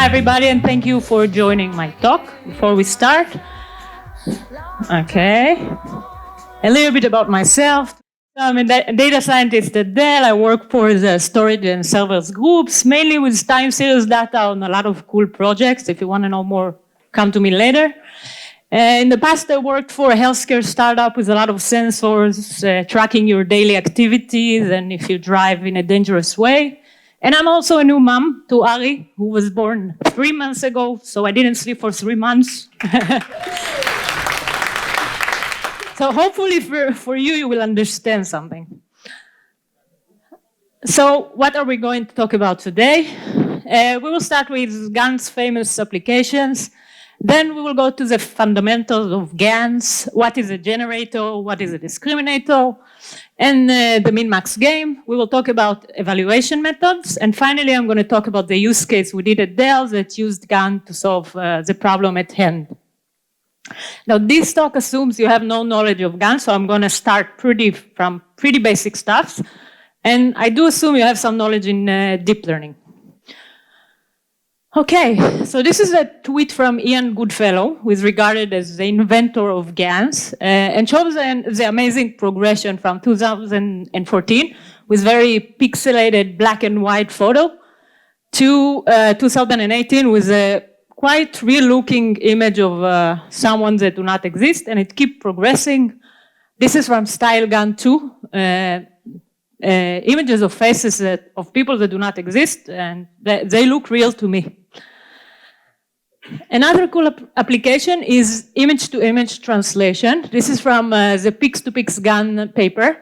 everybody, and thank you for joining my talk. Before we start, a little bit about myself. I'm a data scientist at Dell. I work for the storage and servers groups, mainly with time series data on a lot of cool projects. If you want to know more, come to me later. In the past, I worked for a healthcare startup with a lot of sensors, tracking your daily activities and if you drive in a dangerous way. And I'm also a new mom to Ari, who was born 3 months ago, so I didn't sleep for 3 months. So hopefully for you, you will understand something. So what are we going to talk about today? We will start with GANs famous applications. Then we will go to the fundamentals of GANs. What is a generator? What is a discriminator? And the min-max game. We will talk about evaluation methods. And finally, I'm going to talk about the use case we did at Dell that used GAN to solve the problem at hand. Now, this talk assumes you have no knowledge of GAN, so I'm going to start from pretty basic stuff. And I do assume you have some knowledge in deep learning. Okay, so this is a tweet from Ian Goodfellow, who is regarded as the inventor of GANs, and shows the amazing progression from 2014 with very pixelated black and white photo to 2018 with a quite real-looking image of someone that do not exist, and it keeps progressing. This is from Style GAN 2, images of faces of people that do not exist, and they look real to me. Another cool application is image-to-image translation. This is from the Pix-to-Pix GAN paper,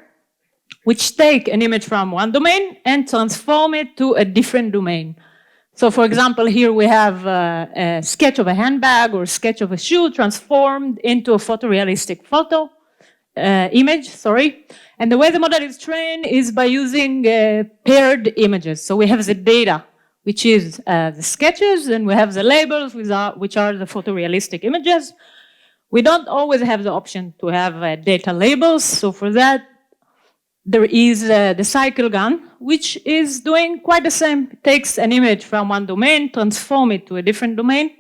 which take an image from one domain and transform it to a different domain. So for example, here we have a sketch of a handbag or a sketch of a shoe transformed into a photorealistic image. And the way the model is trained is by using paired images. So we have the data, which is the sketches, and we have the labels, which are the photorealistic images. We don't always have the option to have data labels. So for that, there is the cycle GAN, which is doing quite the same. It takes an image from one domain, transform it to a different domain.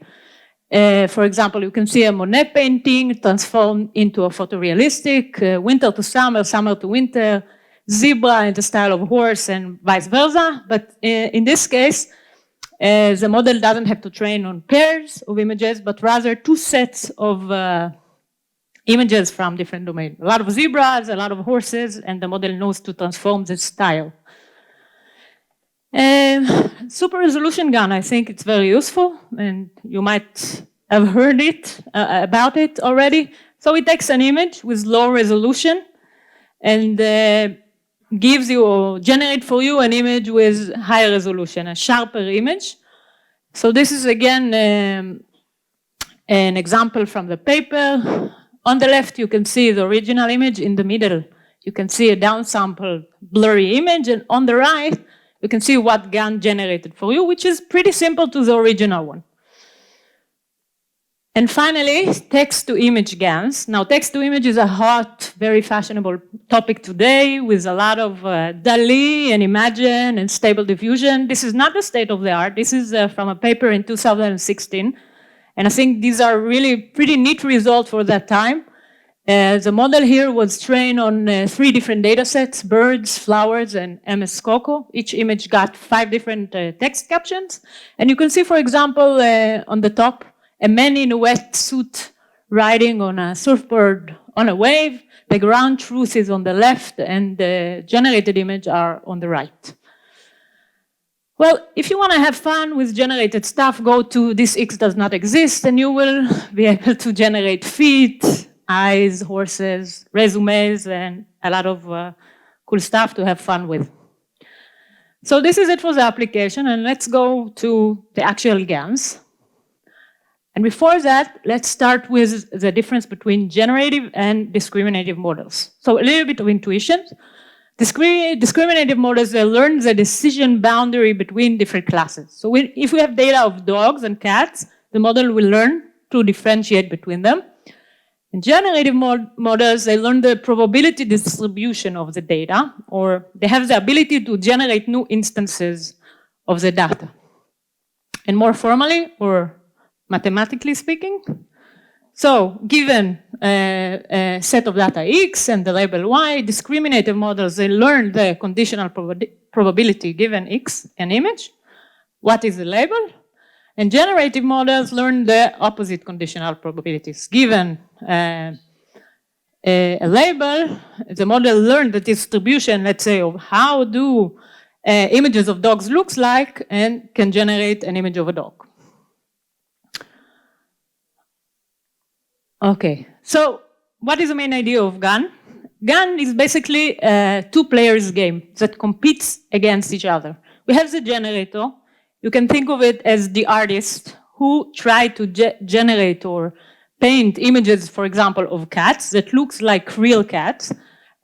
For example, you can see a Monet painting transformed into a photorealistic, winter to summer, summer to winter, zebra in the style of horse, and vice versa. But in this case, the model doesn't have to train on pairs of images, but rather two sets of images from different domains. A lot of zebras, a lot of horses, and the model knows to transform the style. Super resolution GAN, I think it's very useful, and you might have heard about it already. So it takes an image with low resolution and gives you or generate for you an image with higher resolution, a sharper image. So this is again an example from the paper. On the left, you can see the original image. In the middle, you can see a downsampled blurry image. And on the right, you can see what GAN generated for you, which is pretty simple to the original one. And finally, text-to-image GANs. Now, text-to-image is a hot, very fashionable topic today with a lot of DALL-E and Imagine and Stable Diffusion. This is not the state of the art. This is from a paper in 2016. And I think these are really pretty neat results for that time. The model here was trained on 3 different data sets, birds, flowers, and MS Coco. Each image got 5 different text captions. And you can see, for example, on the top, a man in a wetsuit riding on a surfboard on a wave. The ground truth is on the left, and the generated image are on the right. Well, if you want to have fun with generated stuff, go to this X does not exist, and you will be able to generate feet, eyes, horses, resumes, and a lot of cool stuff to have fun with. So this is it for the application, and let's go to the actual GANs. And before that, let's start with the difference between generative and discriminative models. So a little bit of intuition. Discriminative models, they learn the decision boundary between different classes. So if we have data of dogs and cats, the model will learn to differentiate between them. In generative models, they learn the probability distribution of the data, or they have the ability to generate new instances of the data. And more formally, or mathematically speaking, so given a set of data X and the label Y, discriminative models, they learn the conditional probability given X, an image. What is the label? And generative models learn the opposite conditional probabilities. Given a label, the model learns the distribution, let's say, of how do images of dogs looks like and can generate an image of a dog. Okay, so what is the main idea of GAN? GAN is basically a two-players game that competes against each other. We have the generator. You can think of it as the artist who try to generate or paint images, for example, of cats that looks like real cats.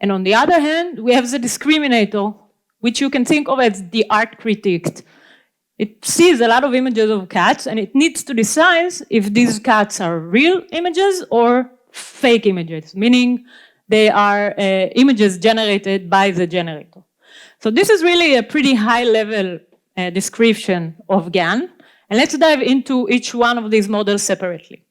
And on the other hand, we have the discriminator, which you can think of as the art critic. It sees a lot of images of cats and it needs to decide if these cats are real images or fake images, meaning they are images generated by the generator. So this is really a pretty high level description of GAN. And let's dive into each one of these models separately.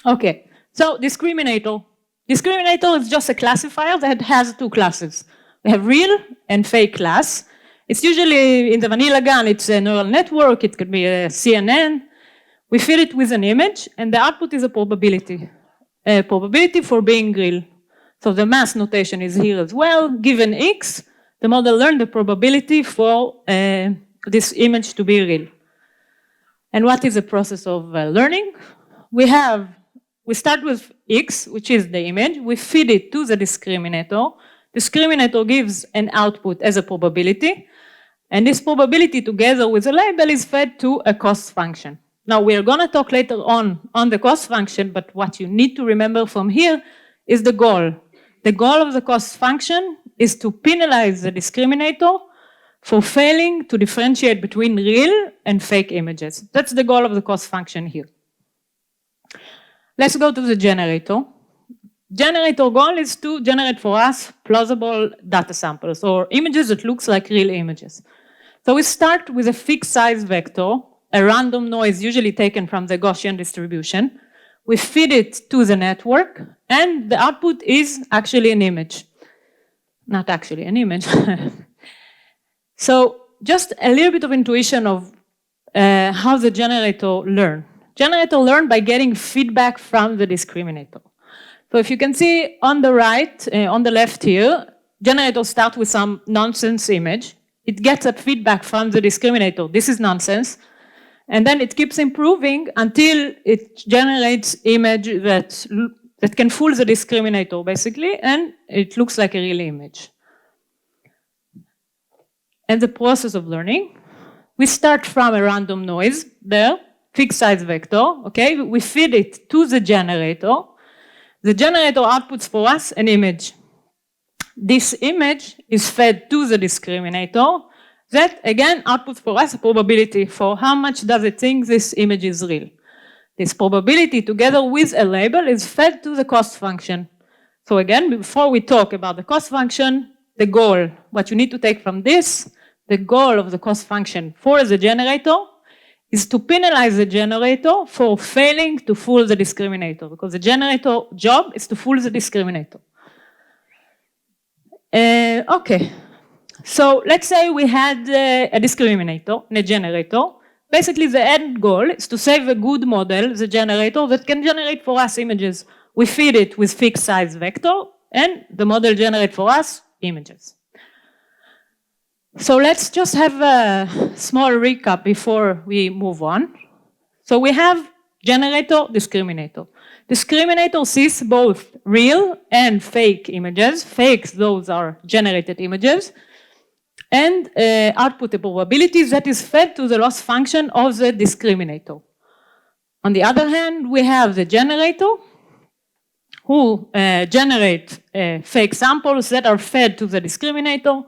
Okay, so discriminator. Discriminator is just a classifier that has two classes. We have real and fake class. It's usually in the vanilla GAN, it's a neural network, it could be a CNN. We feed it with an image and the output is a probability for being real. So the mass notation is here as well. Given X, the model learned the probability for this image to be real. And what is the process of learning? We start with X, which is the image. We feed it to the discriminator. Discriminator gives an output as a probability. And this probability together with a label is fed to a cost function. Now we are going to talk later on the cost function, but what you need to remember from here is the goal. The goal of the cost function is to penalize the discriminator for failing to differentiate between real and fake images. That's the goal of the cost function here. Let's go to the generator. Generator goal is to generate for us plausible data samples or images that looks like real images. So we start with a fixed size vector, a random noise usually taken from the Gaussian distribution. We feed it to the network and the output is actually an image. Not actually an image. So just a little bit of intuition of how the generator learns. Generator learns by getting feedback from the discriminator. So if you can see on the right, on the left here, generator starts with some nonsense image. It gets a feedback from the discriminator. This is nonsense. And then it keeps improving until it generates image that can fool the discriminator, basically, and it looks like a real image. And the process of learning, we start from a random noise there, fixed size vector, okay? We feed it to the generator. The generator outputs for us an image. This image is fed to the discriminator that, again, outputs for us a probability for how much does it think this image is real. This probability, together with a label, is fed to the cost function. So again, before we talk about the cost function, the goal, what you need to take from this, the goal of the cost function for the generator is to penalize the generator for failing to fool the discriminator, because the generator job is to fool the discriminator. Okay, so let's say we had a discriminator and a generator. Basically, the end goal is to save a good model, the generator, that can generate for us images. We feed it with fixed size vector, and the model generates for us images. So let's just have a small recap before we move on. So we have generator, discriminator. Discriminator sees both real and fake images. Fakes, those are generated images. And output a probability that is fed to the loss function of the discriminator. On the other hand, we have the generator who generate fake samples that are fed to the discriminator,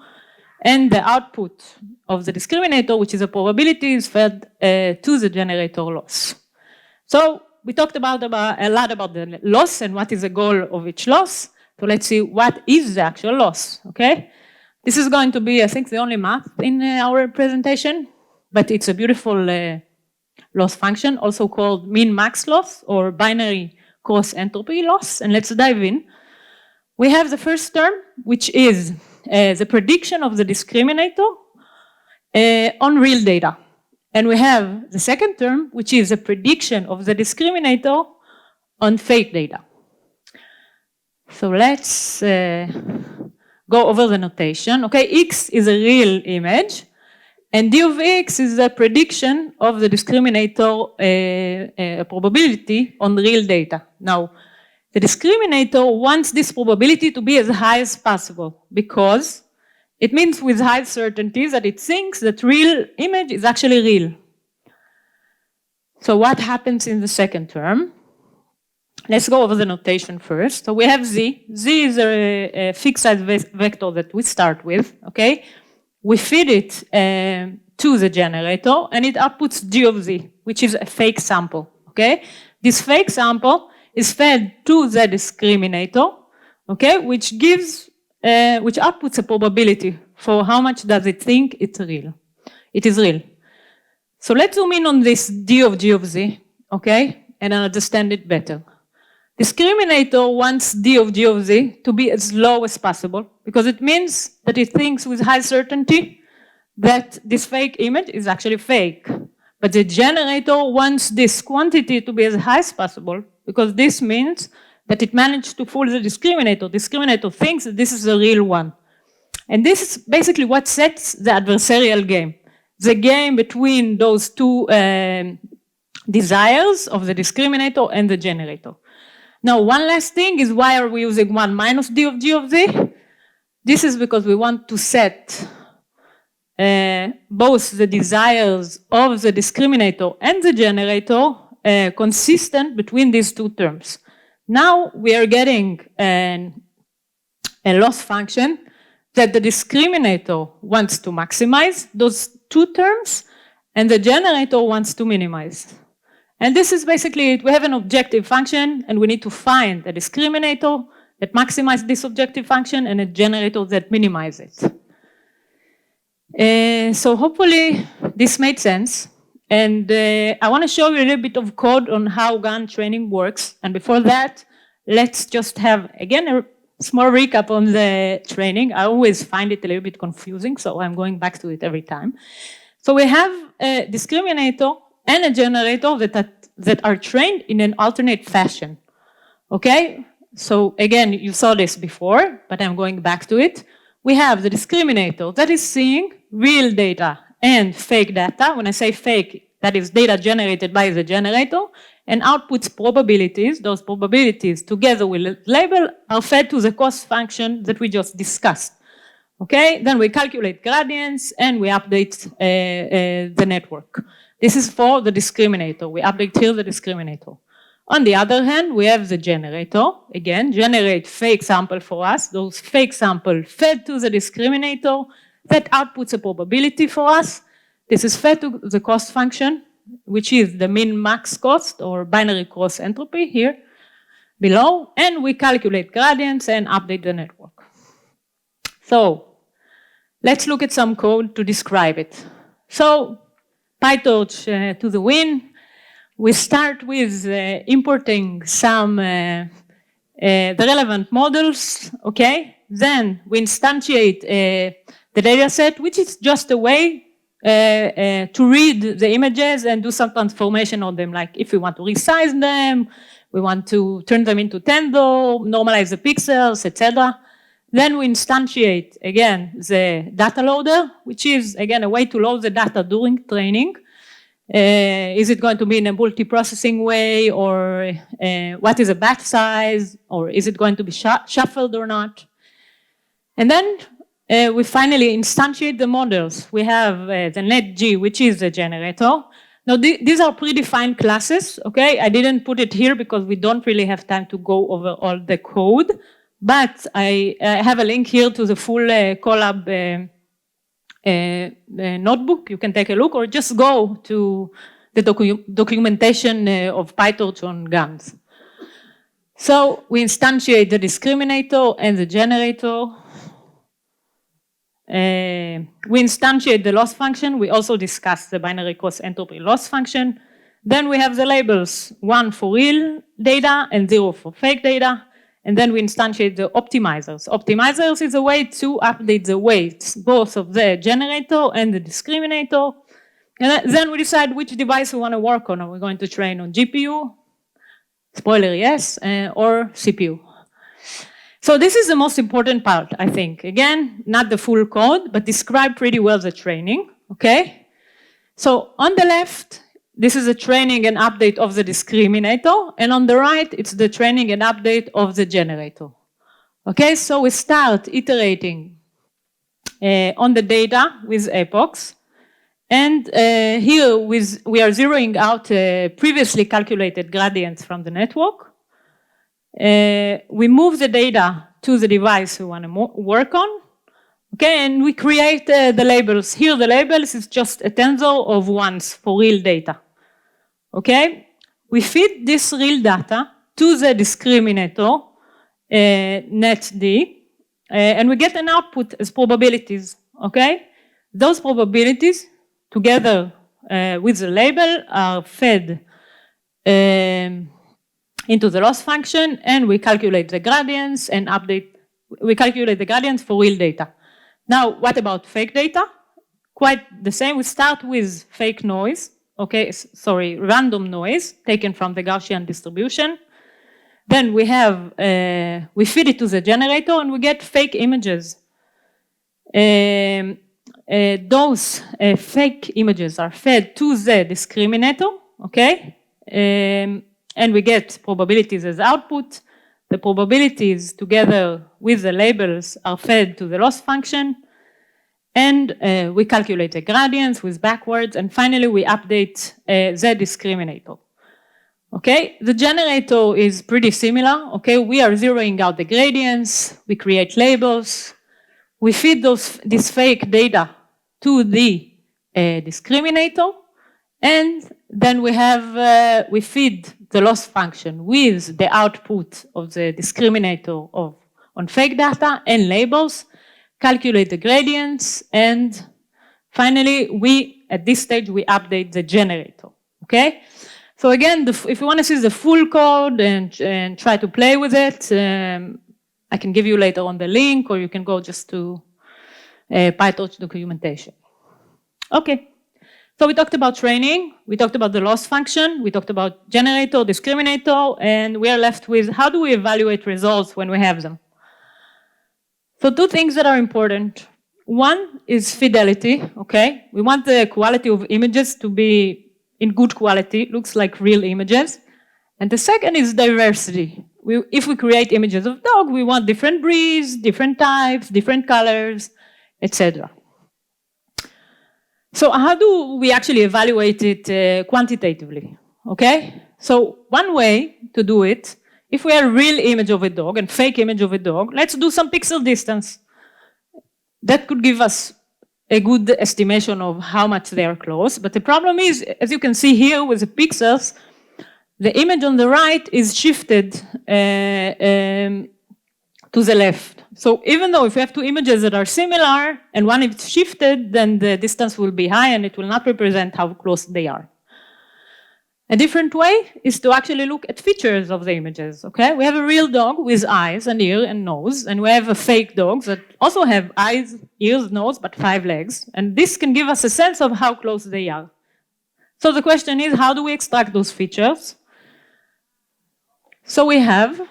and the output of the discriminator, which is a probability, is fed to the generator loss. So we talked about a lot about the loss and what is the goal of each loss. So let's see what is the actual loss, okay? This is going to be, I think, the only math in our presentation, but it's a beautiful loss function, also called min-max loss or binary cross-entropy loss. And let's dive in. We have the first term, which is the prediction of the discriminator on real data. And we have the second term, which is a prediction of the discriminator on fake data. So let's go over the notation. Okay, X is a real image, and D of X is a prediction of the discriminator probability on real data. Now, the discriminator wants this probability to be as high as possible because it means with high certainty that it thinks that real image is actually real. So what happens in the second term? Let's go over the notation first. So we have Z. Z is a fixed size vector that we start with, okay? We feed it to the generator and it outputs G of Z, which is a fake sample, okay? This fake sample is fed to the discriminator, okay? Which outputs a probability for how much does it think it's real. It is real. So let's zoom in on this D of G of Z, okay? And understand it better. Discriminator wants D of G of Z to be as low as possible because it means that it thinks with high certainty that this fake image is actually fake. But the generator wants this quantity to be as high as possible because this means that it managed to fool the discriminator. Discriminator thinks that this is a real one. And this is basically what sets the adversarial game. The game between those two desires of the discriminator and the generator. Now, one last thing is why are we using 1 minus D of G of Z? This is because we want to set both the desires of the discriminator and the generator consistent between these two terms. Now we are getting a loss function that the discriminator wants to maximize those two terms and the generator wants to minimize. And this is basically it. We have an objective function and we need to find a discriminator that maximizes this objective function and a generator that minimizes it. So hopefully this made sense. And I want to show you a little bit of code on how GAN training works. And before that, let's just have, again, a small recap on the training. I always find it a little bit confusing, so I'm going back to it every time. So we have a discriminator and a generator that are trained in an alternate fashion, okay? So again, you saw this before, but I'm going back to it. We have the discriminator that is seeing real data and fake data. When I say fake, that is data generated by the generator and outputs probabilities. Those probabilities together with a label are fed to the cost function that we just discussed. Okay, then we calculate gradients and we update the network. This is for the discriminator. We update here the discriminator. On the other hand, we have the generator. Again, generate fake sample for us. Those fake sample fed to the discriminator that outputs a probability for us. This is fed to the cost function, which is the min-max cost or binary cross entropy here below. And we calculate gradients and update the network. So let's look at some code to describe it. So PyTorch to the win. We start with importing some the relevant models, okay? Then we instantiate the data set, which is just a way to read the images and do some transformation on them. Like if we want to resize them, we want to turn them into Tendo, normalize the pixels, etc. Then we instantiate, again, the data loader, which is, again, a way to load the data during training. Is it going to be in a multi-processing way, or what is a batch size, or is it going to be shuffled or not? And then we finally instantiate the models. We have the netG, which is the generator. Now, these are predefined classes, okay? I didn't put it here because we don't really have time to go over all the code. But I have a link here to the full Colab notebook. You can take a look or just go to the documentation of PyTorch on GANs. So we instantiate the discriminator and the generator. we instantiate the loss function. We also discussed the binary cross entropy loss function. Then we have the labels, 1 for real data and 0 for fake data. And then we instantiate the optimizers. Optimizers is a way to update the weights, both of the generator and the discriminator. And then we decide which device we want to work on. Are we going to train on GPU? Spoiler, yes, or CPU. So this is the most important part, I think. Again, not the full code, but describe pretty well the training, okay? So on the left, this is a training and update of the discriminator, and on the right, it's the training and update of the generator. Okay, so we start iterating on the data with epochs, and here we are zeroing out previously calculated gradients from the network. We move the data to the device we want to work on. Okay, and we create the labels. Here the labels is just a tensor of ones for real data. Okay, we feed this real data to the discriminator, netd, and we get an output as probabilities. Okay, those probabilities together with the label are fed into the loss function, and we calculate the gradients and we calculate the gradients for real data. Now, what about fake data? Quite the same. We start with fake noise, random noise taken from the Gaussian distribution. Then we feed it to the generator and we get fake images. Those fake images are fed to the discriminator, okay? And we get probabilities as output. The probabilities together with the labels are fed to the loss function. And we calculate the gradients with backwards. And finally, we update the discriminator. Okay, the generator is pretty similar. Okay, we are zeroing out the gradients. We create labels. We feed this fake data to the discriminator. And then we feed the loss function with the output of the discriminator on fake data and labels, calculate the gradients, and finally, at this stage, we update the generator, okay? So again, if you want to see the full code and try to play with it, I can give you later on the link, or you can go just to PyTorch documentation. Okay. So we talked about training, we talked about the loss function, we talked about generator, discriminator, and we are left with how do we evaluate results when we have them. So two things that are important. One is fidelity, okay? We want the quality of images to be in good quality, looks like real images. And the second is diversity. If we create images of dog, we want different breeds, different types, different colors, etc. So how do we actually evaluate it quantitatively, okay? So one way to do it, if we have a real image of a dog and fake image of a dog, let's do some pixel distance. That could give us a good estimation of how much they are close. But the problem is, as you can see here with the pixels, the image on the right is shifted to the left. So even though if we have two images that are similar and one is shifted, then the distance will be high and it will not represent how close they are. A different way is to actually look at features of the images, okay? We have a real dog with eyes and ear and nose, and we have a fake dog that also have eyes, ears, nose, but 5 legs. And this can give us a sense of how close they are. So the question is, how do we extract those features? So we have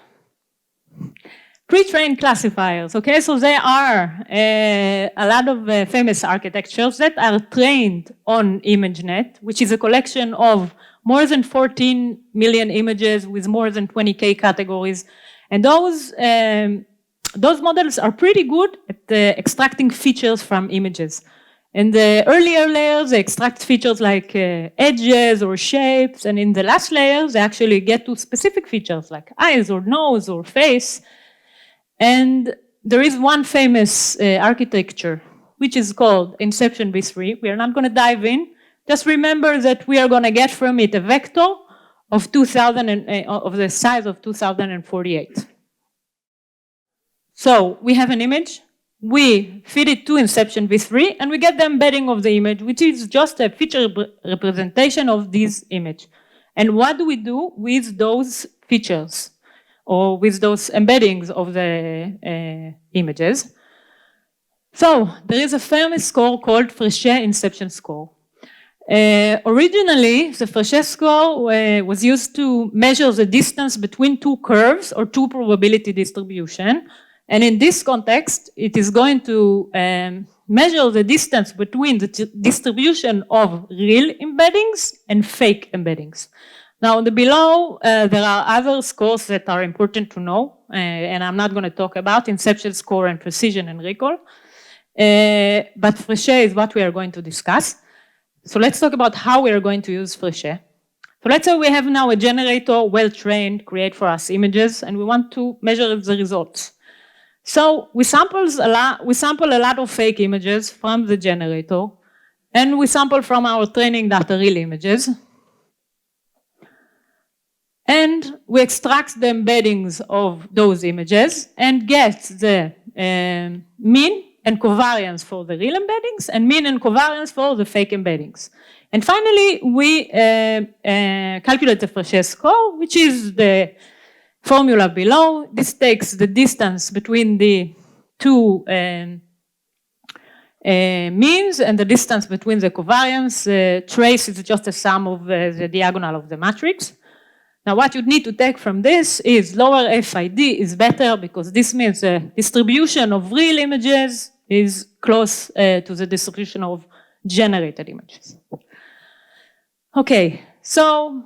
pre-trained classifiers, okay? So there are a lot of famous architectures that are trained on ImageNet, which is a collection of more than 14 million images with more than 20K categories. And those models are pretty good at extracting features from images. In the earlier layers, they extract features like edges or shapes. And in the last layers, they actually get to specific features like eyes or nose or face. And there is one famous architecture, which is called Inception V3. We are not going to dive in. Just remember that we are going to get from it a vector of of the size of 2048. So we have an image, we feed it to inception v3, and we get the embedding of the image, which is just a feature representation of this image. And what do we do with those features or with those embeddings of the images? So there is a famous score called Frechet inception score. Originally, the Frechet score was used to measure the distance between two curves or two probability distribution. And in this context, it is going to measure the distance between the distribution of real embeddings and fake embeddings. Now, on the below, there are other scores that are important to know, and I'm not going to talk about inception score and precision and recall. But Frechet is what we are going to discuss. So let's talk about how we are going to use Frechet. So let's say we have now a generator, well-trained, create for us images, and we want to measure the results. So we sample a lot of fake images from the generator, and we sample from our training data real images. And we extract the embeddings of those images and get the mean and covariance for the real embeddings and mean and covariance for the fake embeddings. And finally, we calculate the Frechet score, which is the formula below. This takes the distance between the two means and the distance between the covariance. Trace is just a sum of the diagonal of the matrix. Now, what you need to take from this is lower FID is better because this means the distribution of real images is close to the distribution of generated images. Okay, so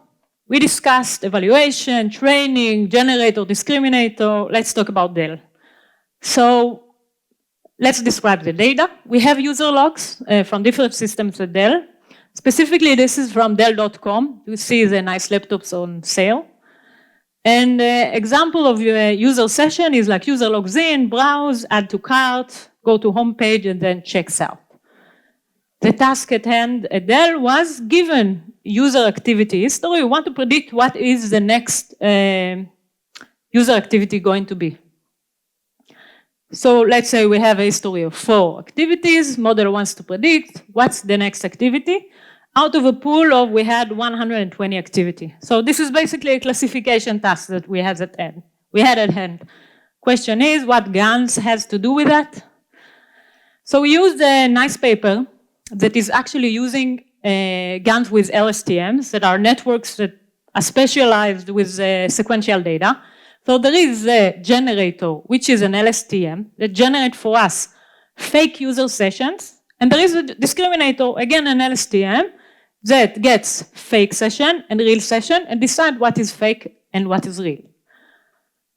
we discussed evaluation, training, generator, discriminator. Let's talk about Dell. So let's describe the data. We have user logs from different systems at Dell. Specifically, this is from Dell.com. You see the nice laptops on sale. And example of your user session is like user logs in, browse, add to cart, go to home page, and then checks out. The task at hand at Dell was given user activity history. We want to predict what is the next user activity going to be. So let's say we have a history of 4 activities. Model wants to predict what's the next activity. Out of a pool of, we had 120 activity. So this is basically a classification task that we had at hand. Question is, what GANs has to do with that? So we used a nice paper that is actually using GANs with LSTMs that are networks that are specialized with sequential data. So there is a generator, which is an LSTM that generates for us fake user sessions. And there is a discriminator, again an LSTM, that gets fake session and real session and decide what is fake and what is real.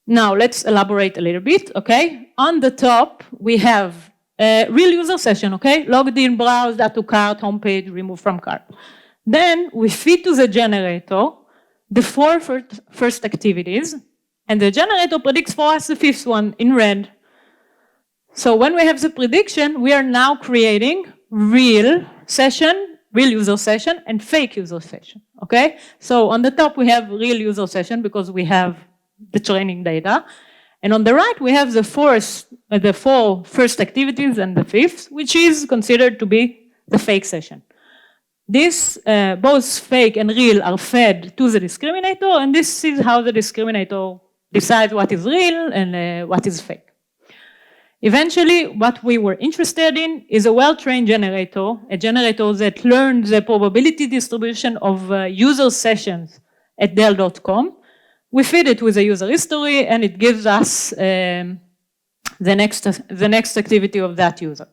Now let's elaborate a little bit, okay? On the top, we have a real user session, okay? Logged in, browse, add to cart, homepage, remove from cart. Then we feed to the generator the 4 first activities, and the generator predicts for us the 5th one in red. So when we have the prediction, we are now creating real session, real user session, and fake user session, okay? So on the top, we have real user session because we have the training data. And on the right, we have the 4 first activities and the 5th, which is considered to be the fake session. This, both fake and real, are fed to the discriminator, and this is how the discriminator decides what is real and what is fake. Eventually, what we were interested in is a well-trained generator, a generator that learns the probability distribution of user sessions at Dell.com. We feed it with a user history, and it gives us the next activity of that user.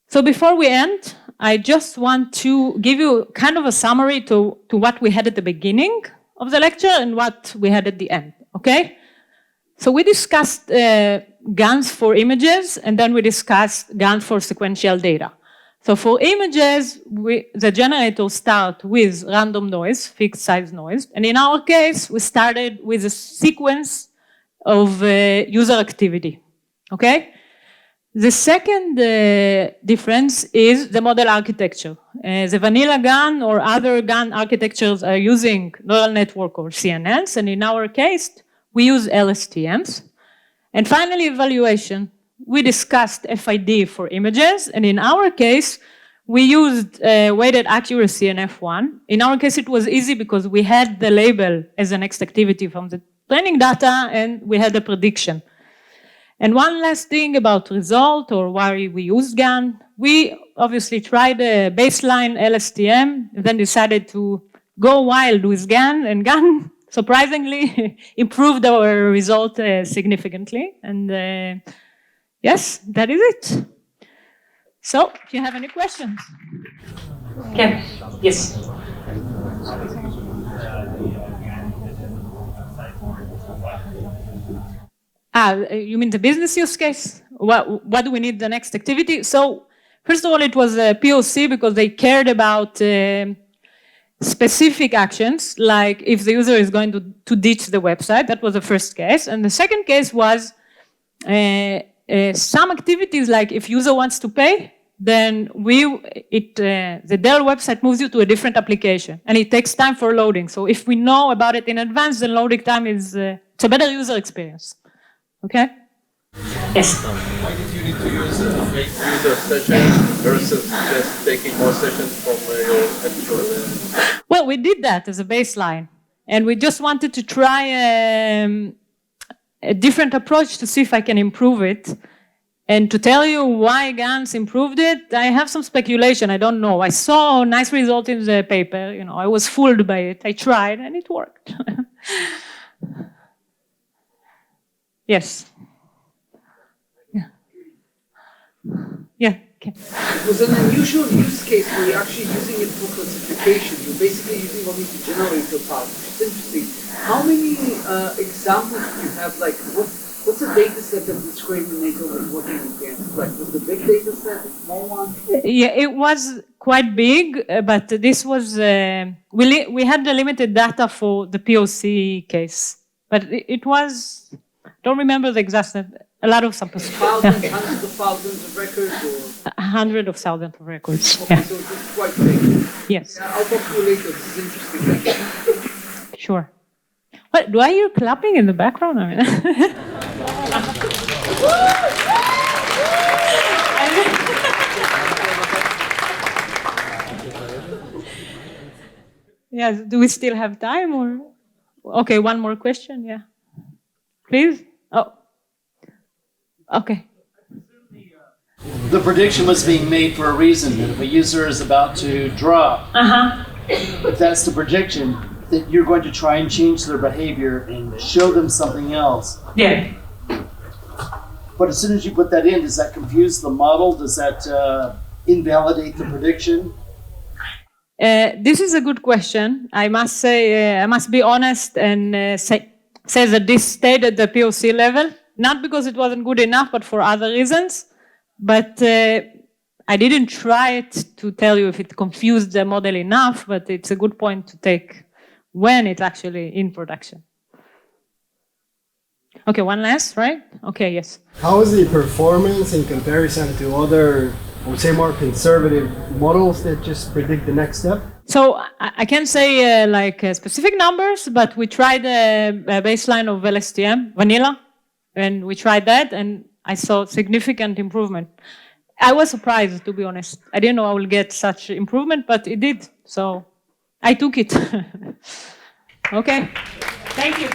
So before we end, I just want to give you kind of a summary to what we had at the beginning of the lecture and what we had at the end, okay? So we discussed GANs for images, and then we discussed GANs for sequential data. So for images, the generator starts with random noise, fixed size noise. And in our case, we started with a sequence of user activity, okay? The second difference is the model architecture. The vanilla GAN or other GAN architectures are using neural network or CNNs, and in our case, we use LSTMs. And finally, evaluation. we discussed FID for images, and in our case, we used weighted accuracy and F1. In our case, it was easy because we had the label as a next activity from the training data, and we had the prediction. And one last thing about result or why we used GAN. We obviously tried a baseline LSTM, and then decided to go wild with GAN, and GAN surprisingly improved our result significantly. And yes, that is it. So, if you have any questions. Okay, yes. You mean the business use case? What do we need the next activity? So, first of all, it was a POC because they cared about specific actions, like if the user is going to ditch the website. That was the first case. And the second case was some activities, like if user wants to pay, then the Dell website moves you to a different application, and it takes time for loading. So if we know about it in advance, then loading time is it's a better user experience. Okay? Yes? Why did you need to use make user sessions versus just taking more sessions from your actual... Well, we did that as a baseline, and we just wanted to try a different approach to see if I can improve it. And to tell you why GANs improved it, I have some speculation, I don't know. I saw a nice result in the paper, you know, I was fooled by it. I tried and it worked. Yes. Yeah. Yeah. Okay. It was an unusual use case where you're actually using it for classification. You're basically using only the generator part, which is interesting. How many examples do you have? Like, what's a data set that discriminator was working against? Like, was the big data set a small one? Yeah, it was quite big, but this was, we had the limited data for the POC case. But it was, don't remember the exact, a lot of samples. Thousands, hundreds of thousands of records? Or? Hundreds of thousands of records. Okay, Yeah. so it's quite big. Yes. Yeah, I'll talk to you later. This is interesting. Thank you. Sure. What, do I hear clapping in the background? I mean, yes, do we still have time or? Okay, one more question, yeah. Please? Oh. Okay. The prediction was being made for a reason. If a user is about to drop, if that's the prediction, that you're going to try and change their behavior and show them something else. Yeah. But as soon as you put that in, does that confuse the model? Does that invalidate the prediction? This is a good question. I must say, I must be honest and say that this stayed at the POC level, not because it wasn't good enough, but for other reasons. But I didn't try it to tell you if it confused the model enough, but it's a good point to take when it's actually in production. Okay, one last, right? Okay, yes. How is the performance in comparison to other, I would say, more conservative models that just predict the next step? So I can't say specific numbers, but we tried a baseline of LSTM, vanilla, and we tried that, and I saw significant improvement. I was surprised, to be honest. I didn't know I would get such improvement, but it did. So I took it. Okay. Thank you.